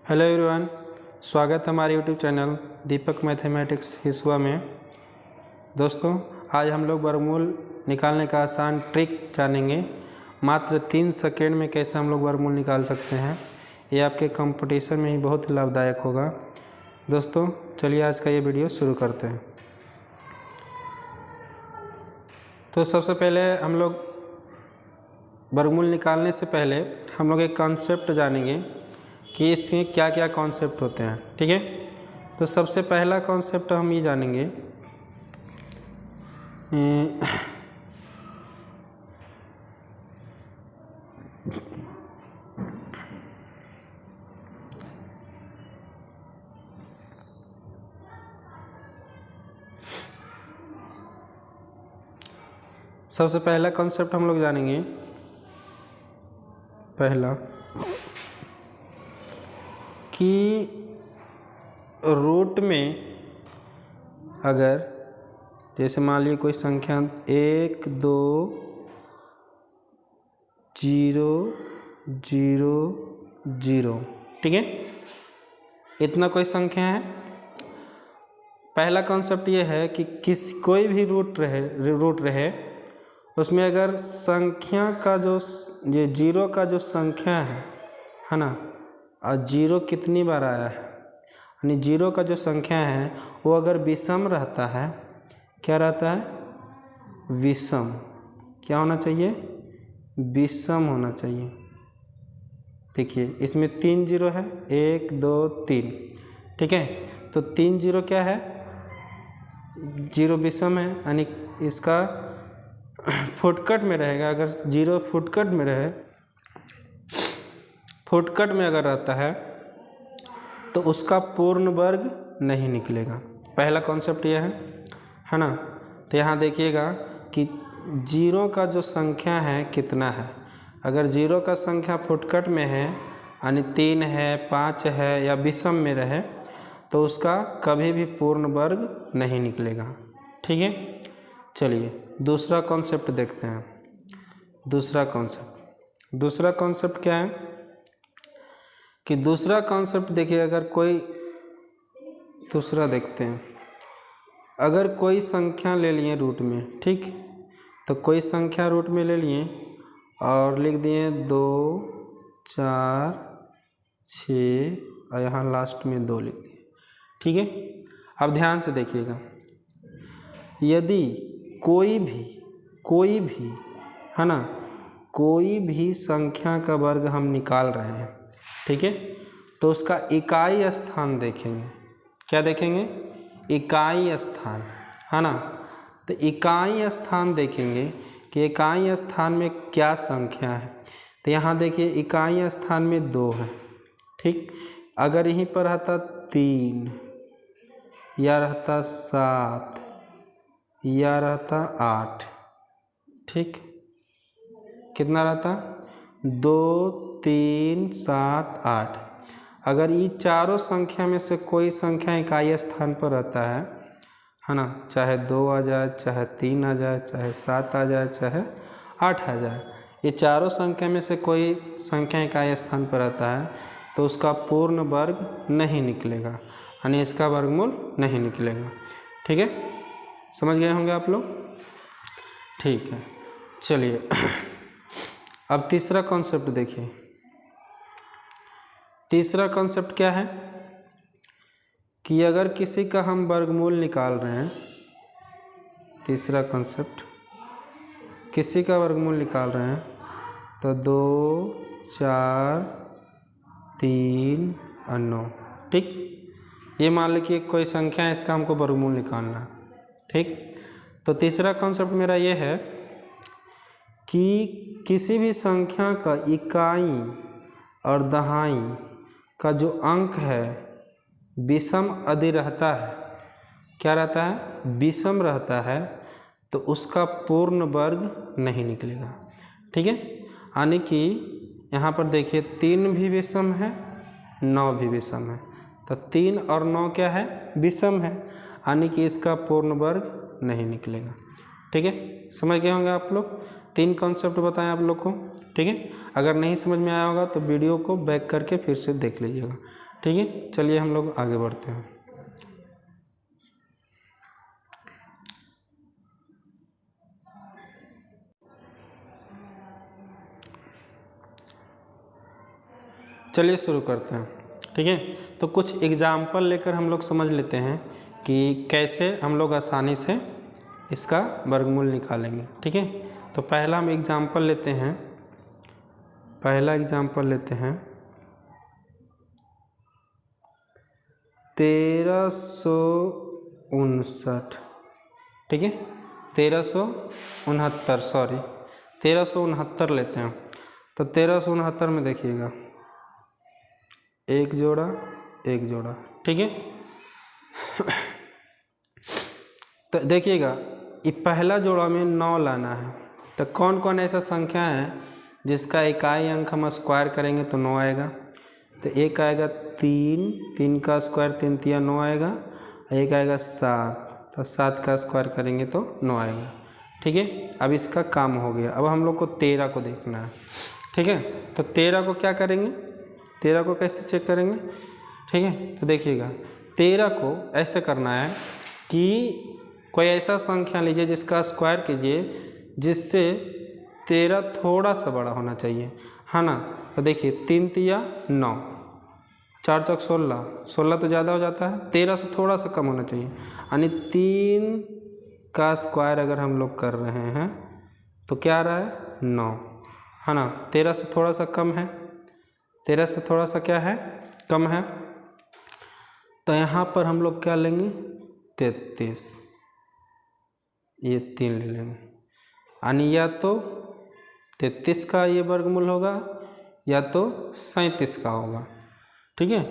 Hello everyone, स्वागत है हमारे यूट्यूब चैनल दीपक मैथमेटिक्स हिसुआ में। दोस्तों, आज हम लोग वर्गमूल निकालने का आसान ट्रिक जानेंगे। मात्र 3 सेकेंड में कैसे हम लोग वर्गमूल निकाल सकते हैं। ये आपके कंपटीशन में ही बहुत लाभदायक होगा। दोस्तों, चलिए आज का ये वीडियो शुरू करते हैं। तो सबसे पहले हम लोग वर्गमूल निकालने से पहले हम लोग एक कॉन्सेप्ट जानेंगे कि इसमें क्या क्या कॉन्सेप्ट होते हैं। ठीक है, तो सबसे पहला कॉन्सेप्ट हम ये जानेंगे सबसे पहला कॉन्सेप्ट हम लोग जानेंगे पहला कि रूट में अगर जैसे मान लीजिए कोई संख्या 1 2 0 0 0, ठीक है, इतना कोई संख्या है। पहला कॉन्सेप्ट ये है कि कोई भी रूट रहे उसमें अगर संख्या का जो ये जीरो का जो संख्या है ना, और जीरो कितनी बार आया है, यानी जीरो का जो संख्या है वो अगर विषम रहता है, क्या रहता है, विषम। क्या होना चाहिए, विषम होना चाहिए। देखिए इसमें 3 जीरो है, 1 2 3, ठीक है, तो 3 जीरो क्या है, जीरो विषम है, यानी इसका फुटकट में रहेगा। अगर जीरो फुटकट में रहे, फुटकट में अगर रहता है तो उसका पूर्ण वर्ग नहीं निकलेगा। पहला कॉन्सेप्ट यह है ना। तो यहाँ देखिएगा कि जीरो का जो संख्या है कितना है। अगर जीरो का संख्या फुटकट में है, यानी 3 है 5 है या विषम में रहे, तो उसका कभी भी पूर्ण वर्ग नहीं निकलेगा। ठीक है, चलिए दूसरा कॉन्सेप्ट देखते हैं। दूसरा कॉन्सेप्ट क्या है कि दूसरा कॉन्सेप्ट देखिए, अगर कोई दूसरा देखते हैं, अगर कोई संख्या ले लिए रूट में, ठीक, तो कोई संख्या रूट में ले लिए और लिख दिए 2 4 6 और यहाँ लास्ट में 2 लिख दिए। ठीक है, अब ध्यान से देखिएगा, यदि कोई भी है ना, कोई भी संख्या का वर्ग हम निकाल रहे हैं, ठीक है, तो उसका इकाई स्थान देखेंगे। क्या देखेंगे, इकाई स्थान, है ना। तो इकाई स्थान देखेंगे कि इकाई स्थान में क्या संख्या है। तो यहाँ देखिए इकाई स्थान में 2 है, ठीक। अगर यहीं पर रहता 3 या रहता 7 या रहता 8, ठीक, कितना रहता, 2 3 7 8। अगर ये चारों संख्या में से कोई संख्या इकाई स्थान पर रहता है ना, चाहे 2 आ जाए, चाहे 3 आ जाए, चाहे 7 आ जाए, चाहे 8 आ जाए, ये चारों संख्या में से कोई संख्या इकाई स्थान पर रहता है तो उसका पूर्ण वर्ग नहीं निकलेगा, यानी इसका वर्गमूल नहीं निकलेगा। ठीक है, समझ गए होंगे आप लोग। ठीक है, चलिए अब तीसरा कॉन्सेप्ट देखिए। तीसरा कॉन्सेप्ट क्या है कि अगर किसी का हम वर्गमूल निकाल रहे हैं, तीसरा कॉन्सेप्ट, किसी का वर्गमूल निकाल रहे हैं तो 2 4 3 और 9, ठीक। ये मान लीजिए कोई संख्या है, इसका हमको वर्गमूल निकालना है, ठीक। तो तीसरा कॉन्सेप्ट मेरा ये है कि किसी भी संख्या का इकाई और दहाई का जो अंक है विषम यदि रहता है, क्या रहता है, विषम रहता है, तो उसका पूर्ण वर्ग नहीं निकलेगा। ठीक है, यानी कि यहाँ पर देखिए 3 भी विषम है, 9 भी विषम है, तो 3 और 9 क्या है, विषम है, यानी कि इसका पूर्ण वर्ग नहीं निकलेगा। ठीक है, समझ गए होंगे आप लोग। 3 कॉन्सेप्ट बताएं आप लोग को। ठीक है, अगर नहीं समझ में आया होगा तो वीडियो को बैक करके फिर से देख लीजिएगा। ठीक है, चलिए हम लोग आगे बढ़ते हैं। चलिए शुरू करते हैं। ठीक है, तो कुछ एग्जाम्पल लेकर हम लोग समझ लेते हैं कि कैसे हम लोग आसानी से इसका वर्गमूल निकालेंगे। ठीक है, तो पहला हम एग्जाम्पल लेते हैं, पहला एग्जाम्पल लेते हैं 1359। ठीक है, 1369, सॉरी 1369 लेते हैं। तो 1369 में देखिएगा एक जोड़ा एक जोड़ा। ठीक है, तो देखिएगा ये पहला जोड़ा में 9 लाना है। तो कौन कौन ऐसा संख्या है जिसका इकाई अंक हम स्क्वायर करेंगे तो 9 आएगा। तो एक आएगा 3, 3 का स्क्वायर 3 तिया 9 आएगा। एक आएगा 7, तो 7 का स्क्वायर करेंगे तो 9 आएगा। ठीक है, अब इसका काम हो गया। अब हम लोग को 13 को देखना है। ठीक है, तो 13 को क्या करेंगे, 13 को कैसे चेक करेंगे। ठीक है, तो देखिएगा 13 को ऐसे करना है कि कोई ऐसा संख्या लीजिए जिसका स्क्वायर कीजिए जिससे 13 थोड़ा सा बड़ा होना चाहिए, है ना। तो देखिए 3 तिया 9, 4 चौक 16, 16 तो ज़्यादा हो जाता है, 13 से थोड़ा सा कम होना चाहिए। यानी 3 का स्क्वायर अगर हम लोग कर रहे हैं तो क्या आ रहा है 9, है ना। 13 से थोड़ा सा कम है, 13 से थोड़ा सा क्या है कम है। तो यहाँ पर हम लोग क्या लेंगे 33, ये 3 ले लेंगे। यानी या तो 33 का ये वर्गमूल होगा या तो 37 का होगा। ठीक है,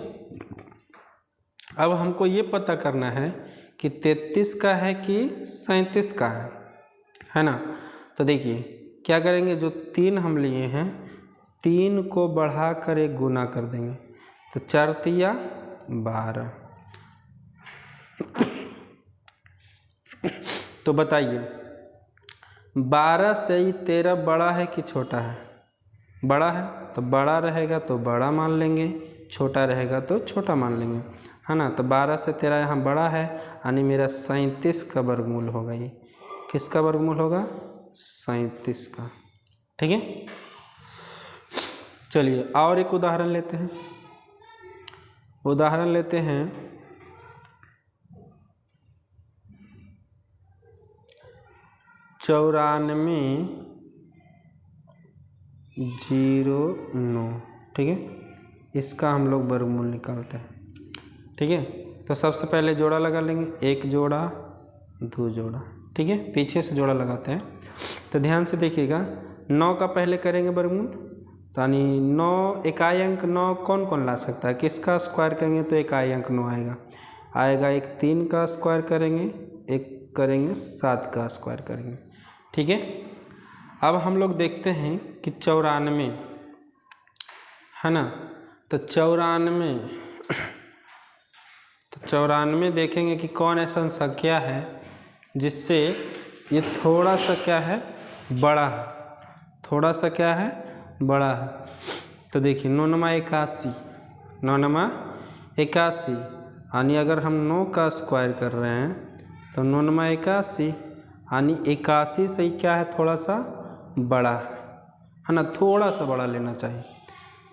अब हमको ये पता करना है कि 33 का है कि 37 का है ना। तो देखिए क्या करेंगे, जो 3 हम लिए हैं 3 को बढ़ा कर एक गुना कर देंगे। तो 4 तिया 12। तो बताइए 12 से ही 13 बड़ा है कि छोटा है। बड़ा है, तो बड़ा रहेगा तो बड़ा मान लेंगे, छोटा रहेगा तो छोटा मान लेंगे, है ना। तो 12 से 13 यहाँ बड़ा है, यानी मेरा 37 का वर्गमूल होगा। ये किसका वर्गमूल होगा 37 का। ठीक है, चलिए और एक उदाहरण लेते हैं। उदाहरण लेते हैं 9409। ठीक है, इसका हम लोग वर्गमूल निकालते हैं। ठीक है, तो सबसे पहले जोड़ा लगा लेंगे, एक जोड़ा 2 जोड़ा। ठीक है, पीछे से जोड़ा लगाते हैं। तो ध्यान से देखिएगा 9 का पहले करेंगे वर्गमूल, तो यानी 9 इकाई अंक 9 कौन कौन ला सकता है, किसका स्क्वायर करेंगे तो इकाई अंक 9 आएगा। एक 3 का स्क्वायर करेंगे, एक करेंगे 7 का स्क्वायर करेंगे। ठीक है, अब हम लोग देखते हैं कि 94, है ना। तो 94 देखेंगे कि कौन ऐसा संख्या है जिससे ये थोड़ा सा क्या है बड़ा है, थोड़ा सा क्या है बड़ा है। तो देखिए 9 81, 9 81, यानी अगर हम 9 का स्क्वायर कर रहे हैं तो 9 81, यानी 81 से ही क्या है थोड़ा सा बड़ा है ना। थोड़ा सा बड़ा लेना चाहिए,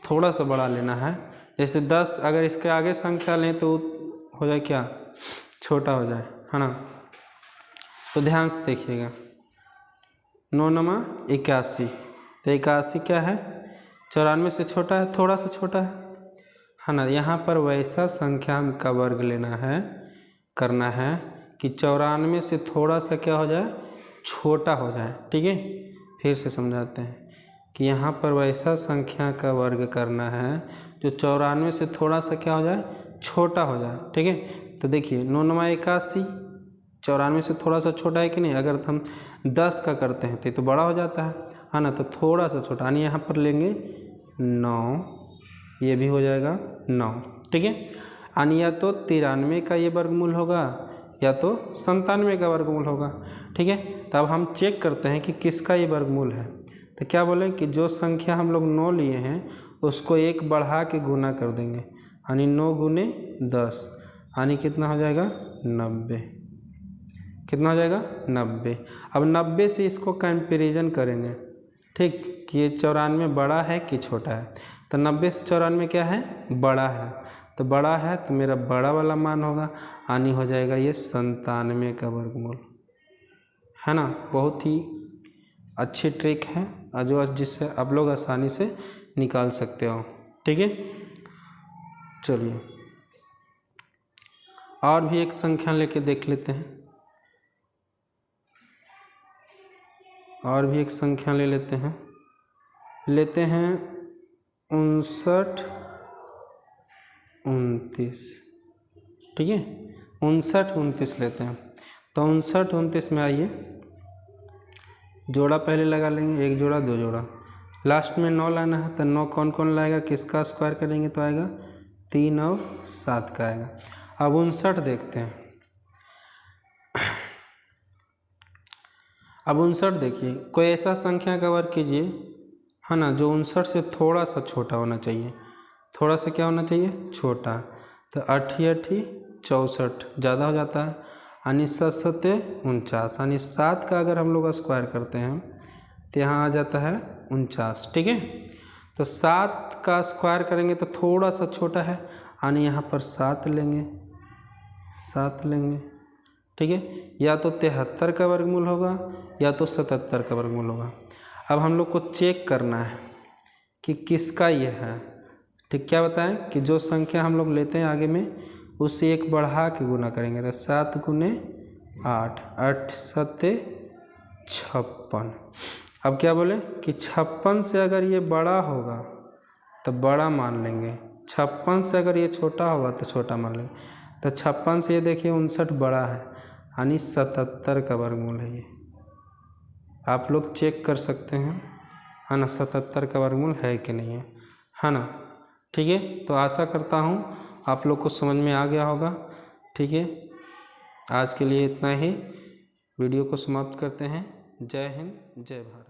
थोड़ा सा बड़ा लेना है। जैसे 10 अगर इसके आगे संख्या लें तो हो जाए क्या छोटा हो जाए, है ना। तो ध्यान से देखिएगा 9 81, तो 81 क्या है 94 से छोटा है, थोड़ा सा छोटा है ना। यहाँ पर वैसा संख्या का वर्ग लेना है, करना है कि 94 से थोड़ा सा क्या हो जाए छोटा हो जाए। ठीक है, फिर से समझाते हैं कि यहाँ पर वैसा संख्या का वर्ग करना है जो 94 से थोड़ा सा क्या हो जाए छोटा हो जाए। ठीक है, तो देखिए 9 81 94 से थोड़ा सा छोटा है कि नहीं। अगर हम 10 का करते हैं तो ये तो बड़ा हो जाता है ना। तो थोड़ा सा छोटा, यानी यहाँ पर लेंगे 9, ये भी हो जाएगा 9। ठीक है, यानी या तो 93 का ये वर्गमूल होगा या तो 97 का वर्गमूल होगा। ठीक है, तब हम चेक करते हैं कि किसका ये वर्गमूल है। तो क्या बोलें कि जो संख्या हम लोग 9 लिए हैं उसको 1 बढ़ा के गुना कर देंगे, यानी 9 गुने 10 यानी कितना हो जाएगा 90। कितना हो जाएगा 90। अब 90 से इसको कंपैरिजन करेंगे, ठीक, कि ये 94 बड़ा है कि छोटा है। तो 90 से 94 क्या है, बड़ा है। तो बड़ा है तो मेरा बड़ा वाला मान होगा, यानी हो जाएगा ये 97 का वर्गमूल, है ना। बहुत ही अच्छी ट्रिक है जो जिससे आप लोग आसानी से निकाल सकते हो, ठीक है। चलिए और भी एक संख्या लेके देख लेते हैं, और भी एक संख्या ले लेते हैं 59 29, ठीक है। 59 29 लेते हैं। तो 59 29 में आइए जोड़ा पहले लगा लेंगे, 1 जोड़ा 2 जोड़ा, लास्ट में 9 लाना है। तो 9 कौन कौन लाएगा, किसका स्क्वायर करेंगे तो आएगा 3 और 7 का आएगा। अब 59 देखते हैं। अब 59 देखिए, कोई ऐसा संख्या का वर्ग कीजिए, है ना, जो 59 से थोड़ा सा छोटा होना चाहिए। थोड़ा सा क्या होना चाहिए, छोटा। तो 8 8 64 ज़्यादा हो जाता है, यानी 7 7 49, यानी 7 का अगर हम लोग स्क्वायर करते हैं तो यहाँ आ जाता है 49, ठीक है। तो 7 का स्क्वायर करेंगे तो थोड़ा सा छोटा है, यानी यहाँ पर 7 लेंगे, 7 लेंगे, ठीक है। या तो 73 का वर्गमूल होगा या तो 77 का वर्गमूल होगा। अब हम लोग को चेक करना है कि किसका ये है, ठीक। क्या बताएं कि जो संख्या हम लोग लेते हैं आगे में उससे 1 बढ़ा के गुना करेंगे। तो 7 गुने 8, 8 7 56। अब क्या बोले कि 56 से अगर ये बड़ा होगा तो बड़ा मान लेंगे, 56 से अगर ये छोटा होगा तो छोटा मान लेंगे। तो 56 से ये देखिए 59 बड़ा है, यानी 77 का वर्गमूल है ये। आप लोग चेक कर सकते हैं, है ना, 77 का वर्गमूल है कि नहीं है ना, ठीक है। तो आशा करता हूँ आप लोग को समझ में आ गया होगा, ठीक है। आज के लिए इतना ही, वीडियो को समाप्त करते हैं। जय हिंद, जय भारत।